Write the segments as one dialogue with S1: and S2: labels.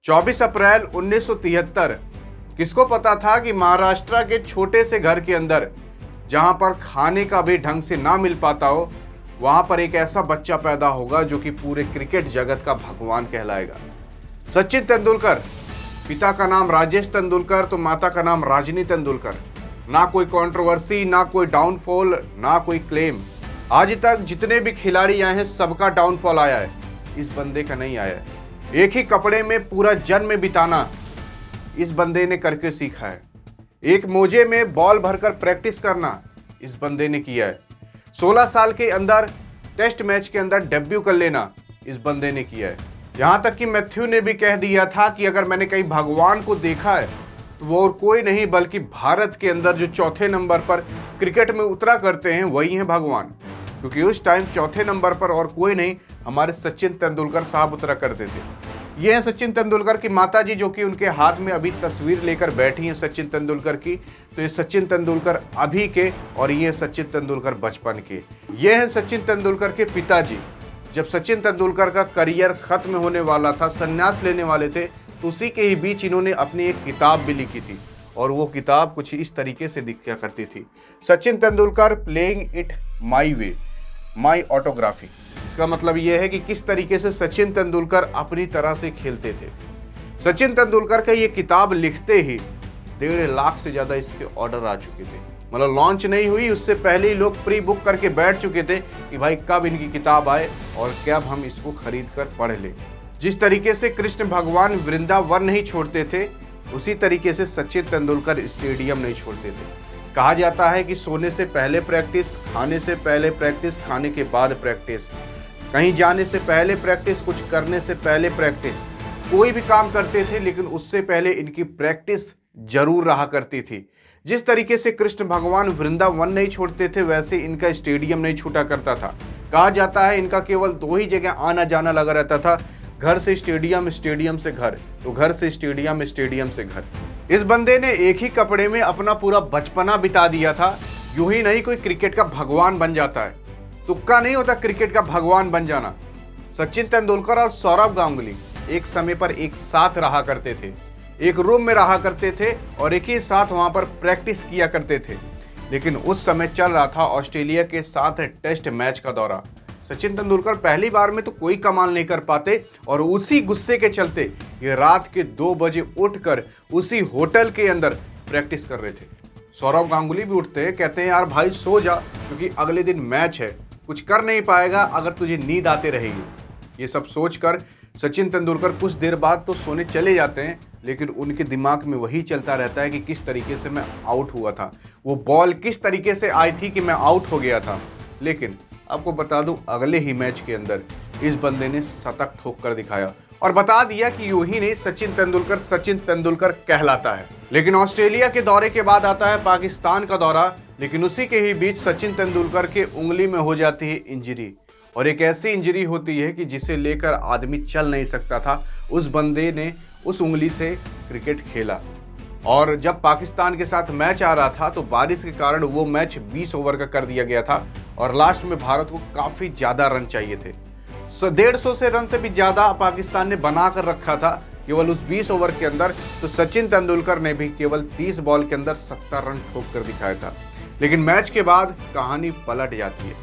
S1: 24 अप्रैल 1973। किसको पता था कि महाराष्ट्र के छोटे से घर के अंदर, जहां पर खाने का भी ढंग से ना मिल पाता हो, वहां पर एक ऐसा बच्चा पैदा होगा जो कि पूरे क्रिकेट जगत का भगवान कहलाएगा। सचिन तेंदुलकर। पिता का नाम राजेश तेंदुलकर तो माता का नाम राजनी तेंदुलकर। ना कोई कंट्रोवर्सी, ना कोई डाउनफॉल, ना कोई क्लेम। आज तक जितने भी खिलाड़ी आए हैं सबका डाउनफॉल आया है, इस बंदे का नहीं आया है। एक ही कपड़े में पूरा जन्म बिताना इस बंदे ने करके सीखा है। एक मोजे में बॉल भरकर प्रैक्टिस करना इस बंदे ने किया है। 16 साल के अंदर टेस्ट मैच के अंदर डेब्यू कर लेना इस बंदे ने किया है। यहां तक कि मैथ्यू ने भी कह दिया था कि अगर मैंने कहीं भगवान को देखा है तो वो और कोई नहीं बल्कि भारत के अंदर जो चौथे नंबर पर क्रिकेट में उतरा करते हैं वही है भगवान। क्योंकि उस टाइम चौथे नंबर पर और कोई नहीं, हमारे सचिन तेंदुलकर साहब उतरा करते थे। ये है सचिन तेंदुलकर की माताजी, जो कि उनके हाथ में अभी तस्वीर लेकर बैठी हैं सचिन तेंदुलकर की। तो ये सचिन तेंदुलकर अभी के और ये सचिन तेंदुलकर बचपन के। ये है सचिन तेंदुलकर के पिताजी। जब सचिन तेंदुलकर का करियर खत्म होने वाला था, संन्यास लेने वाले थे, तो उसी के ही बीच इन्होंने अपनी एक किताब भी लिखी थी और वो किताब कुछ इस तरीके से दिखा करती थी, Sachin Tendulkar playing it my way, my autography. इसका मतलब यह है कि किस तरीके से सचिन तेंदुलकर अपनी तरह से खेलते थे। सचिन तेंदुलकर का ये किताब लिखते ही 1.5 लाख से ज्यादा इसके ऑर्डर आ चुके थे। मतलब लॉन्च नहीं हुई उससे पहले ही लोग प्री बुक करके बैठ चुके थे कि भाई कब इनकी किताब आए और कब हम इसको खरीद कर पढ़ लें। जिस तरीके से कृष्ण भगवान वृंदावन नहीं छोड़ते थे, उसी तरीके से सचिन तेंदुलकर स्टेडियम नहीं छोड़ते थे। कहा जाता है कि सोने से पहले प्रैक्टिस, खाने से पहले प्रैक्टिस, खाने के बाद प्रैक्टिस, कहीं जाने से पहले प्रैक्टिस, कुछ करने से पहले प्रैक्टिस। कोई भी काम करते थे लेकिन उससे पहले इनकी प्रैक्टिस जरूर रहा करती थी। जिस तरीके से कृष्ण भगवान वृंदावन नहीं छोड़ते थे, वैसे इनका स्टेडियम नहीं छूटा करता था। कहा जाता है इनका केवल 2 ही जगह आना जाना लगा रहता था, घर से स्टेडियम, स्टेडियम से घर, तो घर से स्टेडियम, स्टेडियम से घर। इस बंदे ने एक ही कपड़े में अपना पूरा बचपना बिता दिया था। यूं ही नहीं कोई क्रिकेट का भगवान बन जाता है, तुक्का नहीं होता क्रिकेट का भगवान बन जाना। सचिन तेंदुलकर और सौरव गांगुली एक समय पर एक साथ रहा करते थे, एक रूम में रहा करते थे और एक ही साथ वहां पर प्रैक्टिस किया करते थे। लेकिन उस समय चल रहा था ऑस्ट्रेलिया के साथ टेस्ट मैच का दौरा। सचिन तेंदुलकर पहली बार में तो कोई कमाल नहीं कर पाते और उसी गुस्से के चलते ये रात के 2 बजे उठकर उसी होटल के अंदर प्रैक्टिस कर रहे थे। सौरव गांगुली भी उठते हैं, कहते हैं यार भाई सो जा, क्योंकि अगले दिन मैच है, कुछ कर नहीं पाएगा अगर तुझे नींद आते रहेगी। ये सब सोचकर सचिन तेंदुलकर कुछ देर बाद तो सोने चले जाते हैं, लेकिन उनके दिमाग में वही चलता रहता है कि किस तरीके से मैं आउट हुआ था, वो बॉल किस तरीके से आई थी कि मैं आउट हो गया था। लेकिन आपको बता दूं, अगले ही मैच के अंदर इस बंदे ने शतक ठोक कर दिखाया और बता दिया कि यूं ही नहीं सचिन तेंदुलकर कहलाता है। लेकिन ऑस्ट्रेलिया के दौरे के बाद आता है पाकिस्तान का दौरा। लेकिन उसी के ही बीच सचिन तेंदुलकर के उंगली में हो जाती है इंजरी, और एक ऐसी इंजरी होती है कि जिसे लेकर आदमी चल नहीं सकता था। उस बंदे ने उस उंगली से क्रिकेट खेला और जब पाकिस्तान के साथ मैच आ रहा था तो बारिश के कारण वो मैच 20 ओवर का कर दिया गया था और लास्ट में भारत को काफी ज्यादा रन चाहिए थे। 150 से रन से भी ज्यादा पाकिस्तान ने बना कर रखा था केवल उस 20 ओवर के अंदर। तो सचिन तेंदुलकर ने भी केवल 30 बॉल के अंदर 70 रन ठोक कर दिखाया था। लेकिन मैच के बाद कहानी पलट जाती है।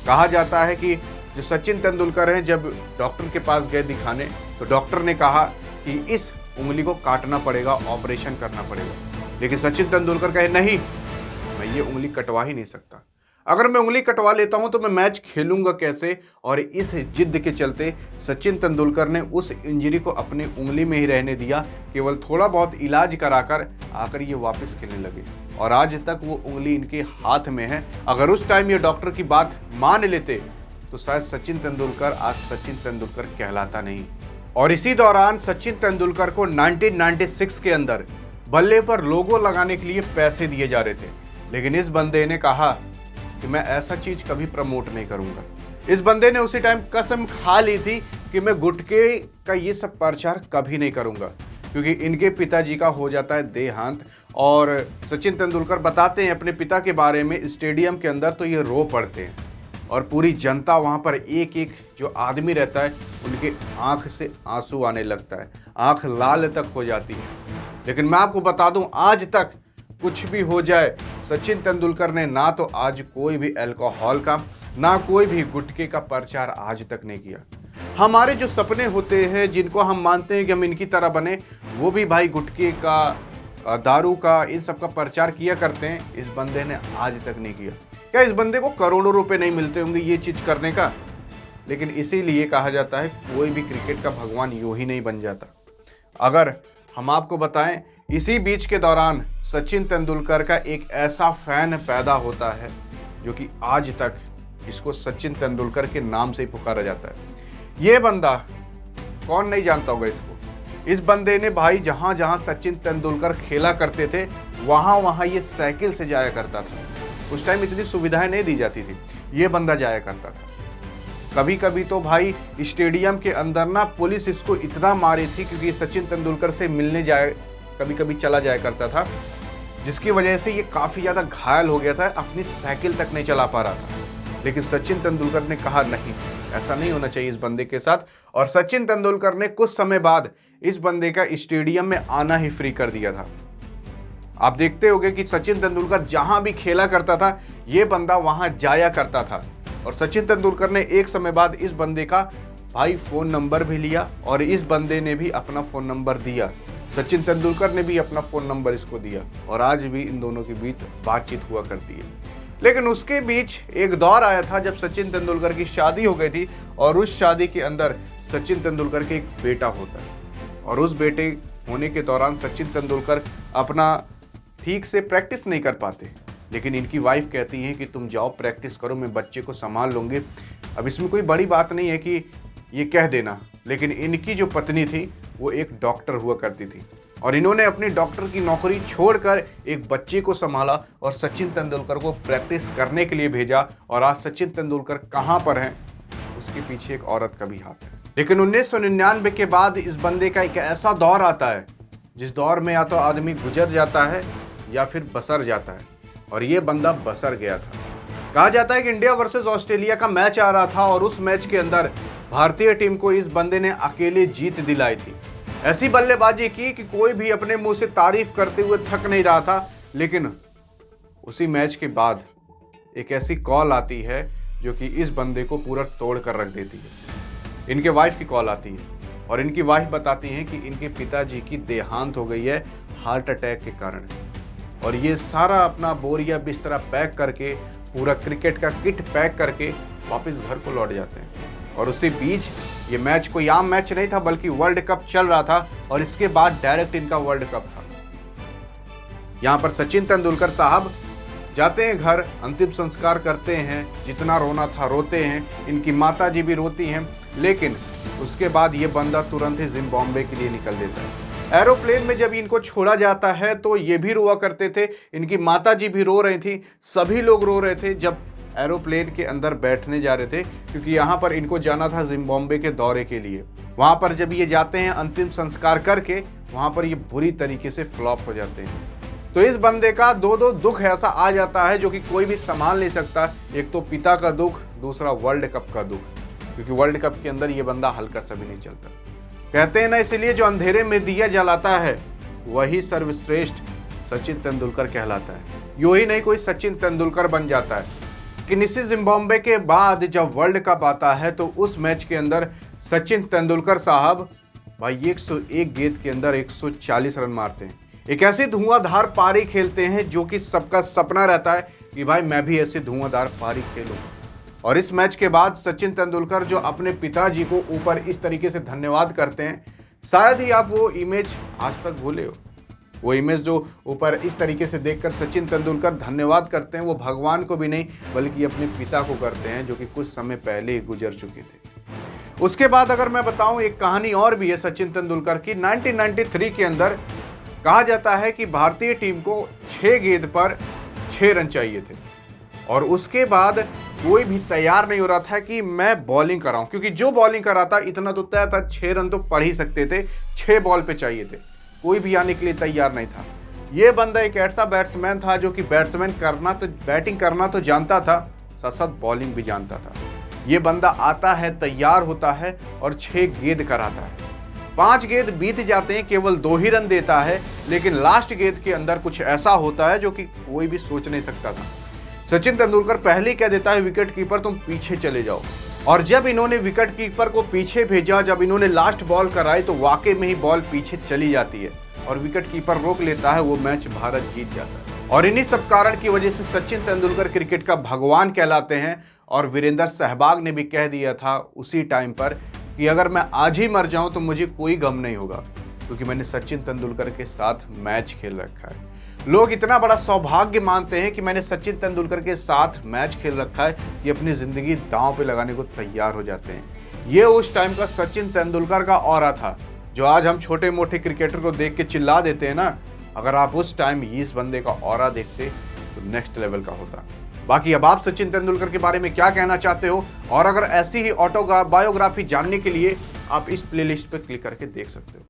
S1: कहा जाता है कि जो सचिन तेंदुलकर हैं, जब डॉक्टर के पास गए दिखाने तो डॉक्टर ने कहा कि इस उंगली को काटना पड़ेगा, ऑपरेशन करना पड़ेगा। लेकिन सचिन तेंदुलकर कहे नहीं, मैं ये उंगली कटवा ही नहीं सकता। अगर मैं उंगली कटवा लेता हूं तो मैं मैच खेलूंगा कैसे। और इस जिद के चलते सचिन तेंदुलकर ने उस इंजरी को अपनी उंगली में ही रहने दिया, केवल थोड़ा बहुत इलाज कराकर आकर ये वापस खेलने लगे और आज तक वो उंगली इनके हाथ में है। अगर उस टाइम ये डॉक्टर की बात मान लेते तो शायद सचिन तेंदुलकर आज सचिन तेंदुलकर कहलाता नहीं। और इसी दौरान सचिन तेंदुलकर को 1996 के अंदर बल्ले पर लोगो लगाने के लिए पैसे दिए जा रहे थे। लेकिन इस बंदे ने कहा कि मैं ऐसा चीज कभी प्रमोट नहीं करूंगा। इस बंदे ने उसी टाइम कसम खा ली थी कि मैं गुटके का ये सब प्रचार कभी नहीं करूंगा, क्योंकि इनके पिताजी का हो जाता है देहांत। और सचिन तेंदुलकर बताते हैं अपने पिता के बारे में स्टेडियम के अंदर तो ये रो पड़ते हैं और पूरी जनता वहाँ पर एक एक जो आदमी रहता है उनके आंख से आंसू आने लगता है, आंख लाल तक हो जाती है। लेकिन मैं आपको बता दूं, आज तक कुछ भी हो जाए, सचिन तेंदुलकर ने ना तो आज कोई भी अल्कोहल का ना कोई भी गुटखे का प्रचार आज तक नहीं किया। हमारे जो सपने होते हैं, जिनको हम मानते हैं कि हम इनकी तरह बने, वो भी भाई गुटखे का, दारू का, इन सब का प्रचार किया करते हैं। इस बंदे ने आज तक नहीं किया। क्या इस बंदे को करोड़ों रुपए नहीं मिलते होंगे ये चीज करने का? लेकिन इसीलिए कहा जाता है कोई भी क्रिकेट का भगवान यूं ही नहीं बन जाता। अगर हम आपको बताएं, इसी बीच के दौरान सचिन तेंदुलकर का एक ऐसा फैन पैदा होता है जो कि आज तक इसको सचिन तेंदुलकर के नाम से ही पुकारा जाता है। ये बंदा, कौन नहीं जानता होगा इसको। इस बंदे ने भाई जहां जहां सचिन तेंदुलकर खेला करते थे वहां वहां ये साइकिल से जाया करता था। उस टाइम इतनी सुविधाएं नहीं दी जाती थी, ये बंदा जाया करता था। कभी कभी तो भाई स्टेडियम के अंदर ना पुलिस इसको इतना मारी थी, क्योंकि सचिन तेंदुलकर से मिलने कभी कभी चला जाया करता था, जिसकी वजह से ये काफी ज्यादा घायल हो गया था, अपनी साइकिल तक नहीं चला पा रहा था। लेकिन सचिन तेंदुलकर ने कहा नहीं, ऐसा नहीं होना चाहिए इस बंदे के साथ। और सचिन तेंदुलकर ने कुछ समय बाद इस बंदे का स्टेडियम में आना ही फ्री कर दिया था। आप देखते होंगे कि सचिन तेंदुलकर जहां भी खेला करता था ये बंदा वहां जाया करता था। और सचिन तेंदुलकर ने एक समय बाद इस बंदे का भाई फोन नंबर भी लिया और इस बंदे ने भी अपना फोन नंबर दिया। सचिन तेंदुलकर ने भी अपना फोन नंबर इसको दिया और आज भी इन दोनों के बीच बातचीत हुआ करती है। लेकिन उसके बीच एक दौर आया था जब सचिन तेंदुलकर की शादी हो गई थी और उस शादी के अंदर सचिन तेंदुलकर के एक बेटा होता है। और उस बेटे होने के दौरान सचिन तेंदुलकर अपना ठीक से प्रैक्टिस नहीं कर पाते। लेकिन इनकी वाइफ कहती है कि तुम जाओ प्रैक्टिस करो, मैं बच्चे को संभाल लूँगी। अब इसमें कोई बड़ी बात नहीं है कि ये कह देना, लेकिन इनकी जो पत्नी थी वो एक डॉक्टर हुआ करती थी और इन्होंने अपनी डॉक्टर की नौकरी छोड़कर एक बच्चे को संभाला और सचिन तेंदुलकर को प्रैक्टिस करने के लिए भेजा। और आज सचिन तेंदुलकर कहाँ पर हैं, उसके पीछे एक औरत का भी हाथ है। लेकिन 1999 के बाद इस बंदे का एक ऐसा दौर आता है जिस दौर में या तो आदमी गुजर जाता है या फिर बसर जाता है, और ये बंदा बसर गया था। कहा जाता है कि इंडिया वर्सेस ऑस्ट्रेलिया का मैच आ रहा था और उस मैच के अंदर भारतीय टीम को इस बंदे ने अकेले जीत दिलाई थी। ऐसी बल्लेबाजी की कि कोई भी अपने मुंह से तारीफ करते हुए थक नहीं रहा था। लेकिन उसी मैच के बाद एक ऐसी कॉल आती है जो कि इस बंदे को पूरा तोड़ कर रख देती है। इनके वाइफ की कॉल आती है और इनकी वाइफ बताती हैं कि इनके पिताजी की देहांत हो गई है हार्ट अटैक के कारण। और ये सारा अपना बोरिया बिस्तरा पैक करके, पूरा क्रिकेट का किट पैक करके वापस घर को लौट जाते हैं। और उसी बीच ये मैच कोई आम मैच नहीं था, बल्कि वर्ल्ड कप चल रहा था और इसके बाद डायरेक्ट इनका वर्ल्ड कप था। यहाँ पर सचिन तेंदुलकर साहब जाते हैं घर, अंतिम संस्कार करते हैं, जितना रोना था रोते हैं, इनकी माता जी भी रोती हैं। लेकिन उसके बाद ये बंदा तुरंत ही जिम्बाब्वे के लिए निकल देता है। एरोप्लेन में जब इनको छोड़ा जाता है तो ये भी रोआ करते थे, इनकी माता जी भी रो रही थी, सभी लोग रो रहे थे जब एरोप्लेन के अंदर बैठने जा रहे थे, क्योंकि यहाँ पर इनको जाना था जिम्बाब्वे के दौरे के लिए। वहाँ पर जब ये जाते हैं अंतिम संस्कार करके, वहाँ पर ये बुरी तरीके से फ्लॉप हो जाते हैं। तो इस बंदे का दो दुख ऐसा आ जाता है जो कि कोई भी संभाल नहीं सकता। एक तो पिता का दुख, दूसरा वर्ल्ड कप का दुख, क्योंकि वर्ल्ड कप के अंदर ये बंदा हल्का सा भी नहीं चलता। कहते हैं ना, इसलिए जो अंधेरे में दिया जलाता है वही सर्वश्रेष्ठ सचिन तेंदुलकर कहलाता है। यूं ही नहीं कोई सचिन तेंदुलकर बन जाता है। कि इसी जिम्बाब्वे के बाद जब वर्ल्ड कप आता है तो उस मैच के अंदर सचिन तेंदुलकर साहब भाई 101 गेंद के अंदर 140 रन मारते हैं। एक ऐसी धुआंधार पारी खेलते हैं जो कि सबका सपना रहता है कि भाई मैं भी ऐसी धुआंधार पारी खेलूं। और इस मैच के बाद सचिन तेंदुलकर जो अपने पिताजी को ऊपर इस तरीके से धन्यवाद करते हैं, शायद ही आप वो इमेज आज तक भूले हो। वो इमेज जो ऊपर इस तरीके से देखकर सचिन तेंदुलकर धन्यवाद करते हैं, वो भगवान को भी नहीं बल्कि अपने पिता को करते हैं, जो कि कुछ समय पहले ही गुजर चुके थे। उसके बाद अगर मैं बताऊं, एक कहानी और भी है सचिन तेंदुलकर की। 1993 के अंदर कहा जाता है कि भारतीय टीम को 6 गेंद पर 6 रन चाहिए थे और उसके बाद कोई भी तैयार नहीं हो रहा था कि मैं बॉलिंग कराऊं, क्योंकि जो बॉलिंग कर रहा था इतना तो तय था 6 रन तो पढ़ ही सकते थे, 6 बॉल पे चाहिए थे। कोई भी आने के लिए तैयार नहीं था। ये बंदा एक ऐसा बैट्समैन था जो कि बैटिंग करना तो जानता था, साथ बॉलिंग भी जानता था। ये बंदा आता है, तैयार होता है और 6 गेंद कराता है। 5 गेंद बीत जाते हैं, केवल 2 ही रन देता है, लेकिन लास्ट गेंद के अंदर कुछ ऐसा होता है जो कि कोई भी सोच नहीं सकता था। सचिन तेंदुलकर पहले ही कह देता है विकेट कीपर तुम पीछे चले जाओ, और जब इन्होंने विकेट कीपर को पीछे भेजा, जब इन्होंने लास्ट बॉल कराई तो वाकई में ही बॉल पीछे चली जाती है और विकेट कीपर रोक लेता है। वो मैच भारत जीत जाता है। और इन्हीं सब कारण की वजह से सचिन तेंदुलकर क्रिकेट का भगवान कहलाते हैं। और वीरेंद्र सहवाग ने भी कह दिया था उसी टाइम पर कि अगर मैं आज ही मर जाऊं तो मुझे कोई गम नहीं होगा, क्योंकि मैंने सचिन तेंदुलकर के साथ मैच खेल रखा है। लोग इतना बड़ा सौभाग्य मानते हैं कि मैंने सचिन तेंदुलकर के साथ मैच खेल रखा है कि अपनी जिंदगी दांव पे लगाने को तैयार हो जाते हैं। ये उस टाइम का सचिन तेंदुलकर का ऑरा था, जो आज हम छोटे मोटे क्रिकेटर को देख के चिल्ला देते हैं ना। अगर आप उस टाइम इस बंदे का ऑरा देखते तो नेक्स्ट लेवल का होता। बाकी अब आप सचिन तेंदुलकर के बारे में क्या कहना चाहते हो, और अगर ऐसी ही बायोग्राफी जानने के लिए आप इस प्लेलिस्ट पर क्लिक करके देख सकते हो।